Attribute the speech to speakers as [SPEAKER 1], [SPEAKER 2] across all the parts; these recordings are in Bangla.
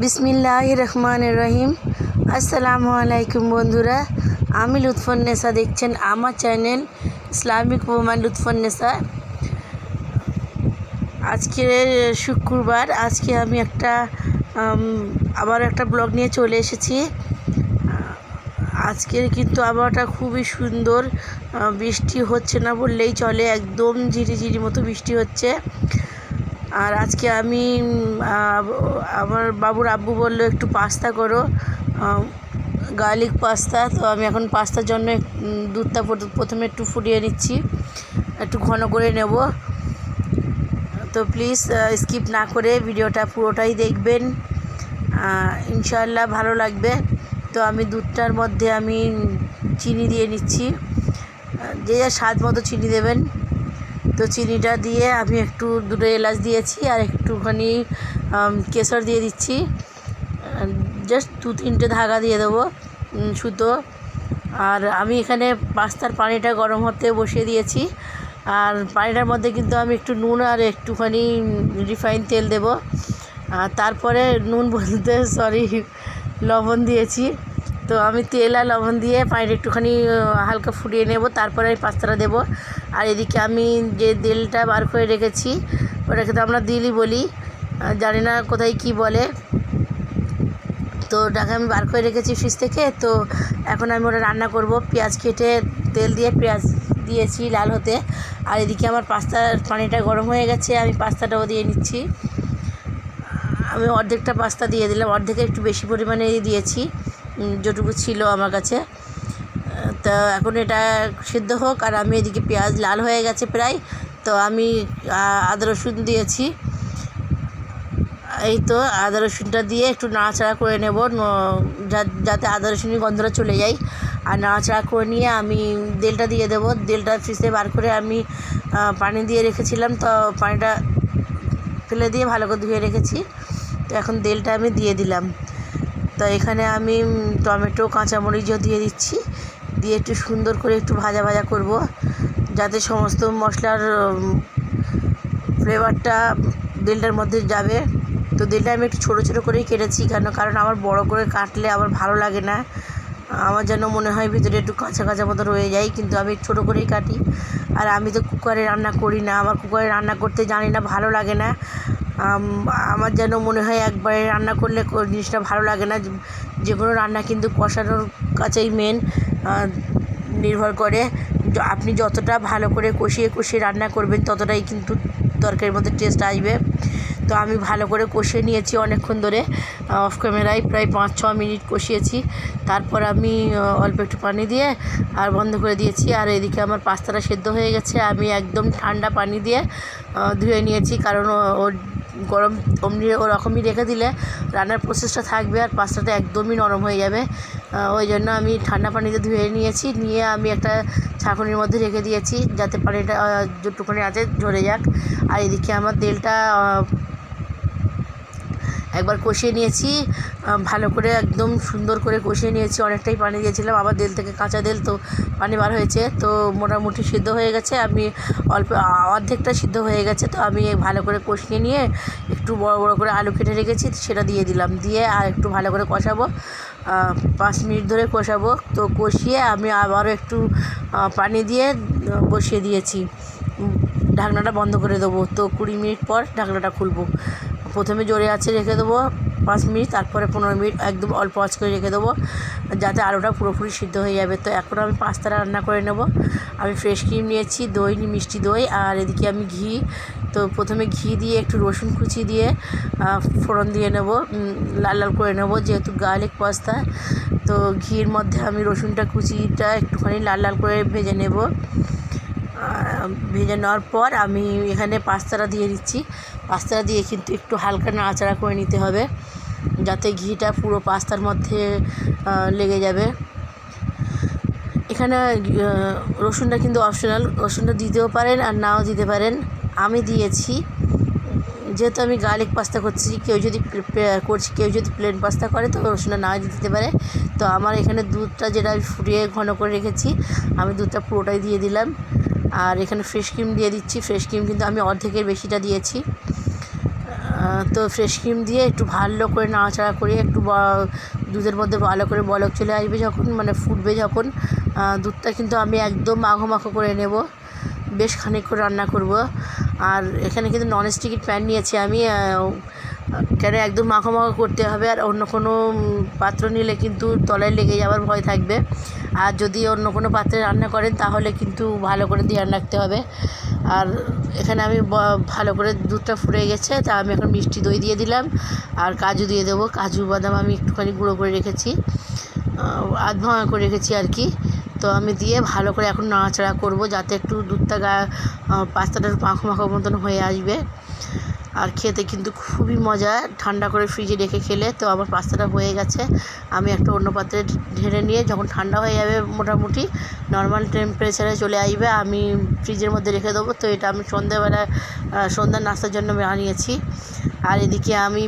[SPEAKER 1] বিসমিল্লাহির রহমানির রহিম। আসসালামু আলাইকুম বন্ধুরা, আমি লুৎফুন্নেসা, দেখছেন আমার চ্যানেল ইসলামিক ওম্যান লুৎফুন্নেসা। আজকে শুক্রবার, আজকে আমি আবার একটা ব্লগ নিয়ে চলে এসেছি। আজকের কিন্তু আবহাওয়াটা খুবই সুন্দর, বৃষ্টি হচ্ছে না বললেই চলে, একদম ঝিরিঝিরি মতো বৃষ্টি হচ্ছে। আর আজকে আমি আমার বাবুর আব্বু বললো একটু পাস্তা করো, গার্লিক পাস্তা। তো আমি এখন পাস্তার জন্য দুধটা প্রথমে একটু ফুটিয়ে নিচ্ছি, একটু ঘন করে নেব। তো প্লিজ স্কিপ না করে ভিডিওটা পুরোটাই দেখবেন, ইনশাআল্লাহ ভালো লাগবে। তো আমি দুধটার মধ্যে আমি চিনি দিয়ে নিচ্ছি, যে যার স্বাদ মতো চিনি দেবেন। তো চিনিটা দিয়ে আমি একটু দুটো এলাচ দিয়েছি আর একটুখানি কেশর দিয়ে দিচ্ছি, জাস্ট 2-3টে ধাগা দিয়ে দেবো সুতো। আর আমি এখানে পাস্তার পানিটা গরম হতে বসিয়ে দিয়েছি, আর পানিটার মধ্যে কিন্তু আমি একটু নুন আর একটুখানি রিফাইন তেল দেবো। আর তারপরে নুন বলতে লবণ দিয়েছি। তো আমি তেল আর লবণ দিয়ে পানিটা একটুখানি হালকা ফুটিয়ে নেব, তারপরে আমি পাস্তাটা দেবো। আর এদিকে আমি যে তেলটা বার করে রেখেছি, ওটাকে তো আমরা দিলই বলি, জানি না কোথায় কি বলে। তো ওটাকে আমি বার করে রেখেছি ফ্রিজ থেকে। তো এখন আমি ওটা রান্না করব। পেঁয়াজ কেটে তেল দিয়ে পেঁয়াজ দিয়েছি লাল হতে। আর এদিকে আমার পাস্তার পানিটা গরম হয়ে গেছে, আমি পাস্তাটাও দিয়ে নিচ্ছি। আমি অর্ধেকটা পাস্তা দিয়ে দিলাম, অর্ধেকে একটু বেশি পরিমাণে দিয়েছি যেটুকু ছিল আমার কাছে। তো এখন এটা সিদ্ধ হোক, আর আমি এদিকে পেঁয়াজ লাল হয়ে গেছে প্রায়। তো আমি আদা রসুন দিয়েছি, এই তো আদা রসুনটা দিয়ে একটু নাড়াচাড়া করে নেব, যাতে আদা রসুনের গন্ধটা চলে যায়। আর নাড়াচাড়া করে নিয়ে আমি তেলটা দিয়ে দেবো। তেলটা ফ্রিজে বার করে আমি পানি দিয়ে রেখেছিলাম, তো পানিটা ফেলে দিয়ে ভালো করে ধুয়ে রেখেছি। তো এখন তেলটা আমি দিয়ে দিলাম। তো এখানে আমি টমেটো কাঁচামরিচও দিয়ে দিচ্ছি, দিয়ে একটু সুন্দর করে একটু ভাজা ভাজা করব, যাতে সমস্ত মশলার ফ্লেভারটা তেলটার মধ্যে যাবে। তো তেলটা আমি একটু ছোটো ছোটো করেই কেটেছি, কারণ আমার বড় করে কাটলে আমার ভালো লাগে না, আমার যেন মনে হয় ভিতরে একটু কাঁচা কাঁচা মতো রয়ে যায়, কিন্তু আমি ছোটো করেই কাটি। আর আমি তো কুকারে রান্না করি না, আমার কুকারে রান্না করতে জানি না, ভালো লাগে না। আমার যেন মনে হয় একবারে রান্না করলে জিনিসটা ভালো লাগে না। যে কোনো রান্না কিন্তু কষানোর কাছেই মেন নির্ভর করে। আপনি যতটা ভালো করে কষিয়ে কষিয়ে রান্না করবেন, ততটাই কিন্তু তরকারির মধ্যে টেস্ট আসবে। তো আমি ভালো করে কষিয়ে নিয়েছি অনেকক্ষণ ধরে, অফ ক্যামেরায় প্রায় 5-6 মিনিট কষিয়েছি। তারপর আমি অল্প একটু পানি দিয়ে আর বন্ধ করে দিয়েছি। আর এদিকে আমার পাস্তাটা সেদ্ধ হয়ে গেছে, আমি একদম ঠান্ডা পানি দিয়ে ধুয়ে নিয়েছি, কারণ ওর গরম ওরকমই রেখে দিলে রান্নার প্রসেসটা থাকবে আর পাস্তাটা একদমই নরম হয়ে যাবে। ওই জন্য আমি ঠান্ডা পানিতে ধুয়ে নিয়েছি, নিয়ে আমি একটা ছাঁকনির মধ্যে রেখে দিয়েছি, যাতে পানিটা যেটুকুনি আছে ঝরে যাক। আর এদিকে আমার তেলটা একবার কষিয়ে নিয়েছি, ভালো করে একদম সুন্দর করে কষিয়ে নিয়েছি। অনেকটাই পানি দিয়েছিলাম, আবার তেল থেকে কাঁচা তেল, তো পানি বার হয়েছে। তো মোটামুটি সিদ্ধ হয়ে গেছে, আমি অর্ধেকটা সিদ্ধ হয়ে গেছে। তো আমি ভালো করে কষিয়ে নিয়ে একটু বড় বড় করে আলু কেটে রেখেছি, সেটা দিয়ে দিলাম, দিয়ে আর একটু ভালো করে কষাবো, 5 মিনিট ধরে কষাবো। তো কষিয়ে আমি আবারও একটু পানি দিয়ে বসিয়ে দিয়েছি, ঢাকনাটা বন্ধ করে দেবো। তো 20 মিনিট পর ঢাকনাটা খুলবো। প্রথমে জোরে আঁচে রেখে দেবো 5 মিনিট, তারপরে 15 মিনিট একদম অল্প আঁচ করে রেখে দেবো, যাতে আলুটা পুরোপুরি সিদ্ধ হয়ে যাবে। তো এখন আমি পাস্তা রান্না করে নেব। আমি ফ্রেশ ক্রিম নিয়েছি, দই, মিষ্টি দই, আর এদিকে আমি ঘি। তো প্রথমে ঘি দিয়ে একটু রসুন কুচি দিয়ে ফোড়ন দিয়ে নেব, লাল লাল করে নেব, যেহেতু গার্লিক পাস্তা। তো ঘির মধ্যে আমি রসুনটা কুচিটা একটুখানি লাল লাল করে ভেজে নেব। ভেজে নেওয়ার পর আমি এখানে পাস্তাটা দিয়ে দিচ্ছি। পাস্তাটা দিয়ে কিন্তু একটু হালকা নাড়াচাড়া করে নিতে হবে, যাতে ঘিটা পুরো পাস্তার মধ্যে লেগে যাবে। এখানে রসুনটা কিন্তু অপশনাল, রসুনটা দিতেও পারেন আর নাও দিতে পারেন, আমি দিয়েছি। যেহেতু আমি গার্লিক পাস্তা করছি, কেউ যদি প্লেন পাস্তা করে তো রসুনটা না দিতে পারে। তো আমার এখানে দুধটা যেটা আমি ফুটিয়ে ঘন করে রেখেছি, আমি দুধটা পুরোটাই দিয়ে দিলাম। আর এখানে ফ্রেশ ক্রিম দিয়ে দিচ্ছি, ফ্রেশ ক্রিম কিন্তু আমি অর্ধেকের বেশিটা দিয়েছি। তো ফ্রেশ ক্রিম দিয়ে একটু ভালো করে নাড়াচাড়া করে একটু দুধের মধ্যে ভালো করে বলক চলে আসবে যখন, মানে ফুটবে যখন, দুধটা কিন্তু আমি একদম মাখো মাখো করে নেব, বেশ খানিকক্ষণ রান্না করব। আর এখানে কিন্তু ননস্টিকের প্যান নিয়েছি আমি, কেন একদম মাখো মাখো করতে হবে। আর অন্য কোনো পাত্র নিলে কিন্তু তলায় লেগে যাওয়ার ভয় থাকবে। আর যদি অন্য কোনো পাত্রে রান্না করেন তাহলে কিন্তু ভালো করে ধ্যান রাখতে হবে। আর এখানে আমি ভালো করে দুধটা ফুটে গেছে, তা আমি এখন মিষ্টি দই দিয়ে দিলাম আর কাজু দিয়ে দেবো। কাজু বাদাম আমি একটুখানি গুঁড়ো করে রেখেছি, আধ ভাঙা করে রেখেছি আর কি। তো আমি দিয়ে ভালো করে এখন নাড়াচাড়া করব যাতে একটু দুধটা পাস্তাটার মাখো মাখো মতন হয়ে আসবে। আর খেতে কিন্তু খুবই মজা, ঠান্ডা করে ফ্রিজে রেখে খেলে। তো আমার পাস্তাটা হয়ে গেছে, আমি একটা অন্য পাত্রে ঢেলে নিয়ে যখন ঠান্ডা হয়ে যাবে, মোটামুটি নর্মাল টেম্পারেচারে চলে আসবে, আমি ফ্রিজের মধ্যে রেখে দেবো। তো এটা আমি সন্ধ্যার নাস্তার জন্য বানিয়েছি। আর এদিকে আমি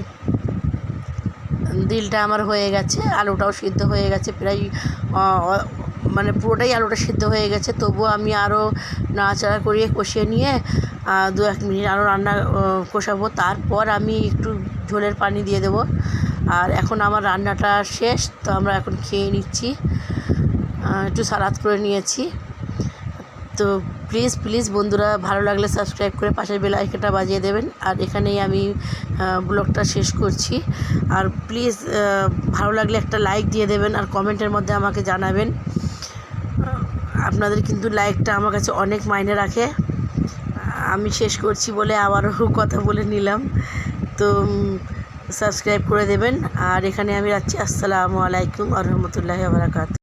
[SPEAKER 1] ডিলটা আমার হয়ে গেছে, আলুটাও সিদ্ধ হয়ে গেছে প্রায়, মানে পুরোটাই আলুটা সিদ্ধ হয়ে গেছে। তবুও আমি আরও নাড়াচাড়া করিয়ে কষিয়ে নিয়ে 2-1 মিনিট আরও কষাবো। তারপর আমি একটু ঝোলের পানি দিয়ে দেবো। আর এখন আমার রান্নাটা শেষ, তো আমরা এখন খেয়ে নিচ্ছি। একটু সালাদ করে নিয়েছি। তো প্লিজ বন্ধুরা, ভালো লাগলে সাবস্ক্রাইব করে পাশের বেল আইকনটা বাজিয়ে দেবেন। আর এখানেই আমি ব্লগটা শেষ করছি। আর প্লিজ ভালো লাগলে একটা লাইক দিয়ে দেবেন আর কমেন্টের মধ্যে আমাকে জানাবেন। আপনাদের কিন্তু লাইকটা আমার কাছে অনেক মাইনে রাখে। আমি শেষ করছি বলে আবারও কথা বলে নিলাম। তো সাবস্ক্রাইব করে দেবেন। আর এখানে আমি রাখছি। আসসালামু আলাইকুম ওয়া রাহমাতুল্লাহি ওয়া বারাকাতুহু।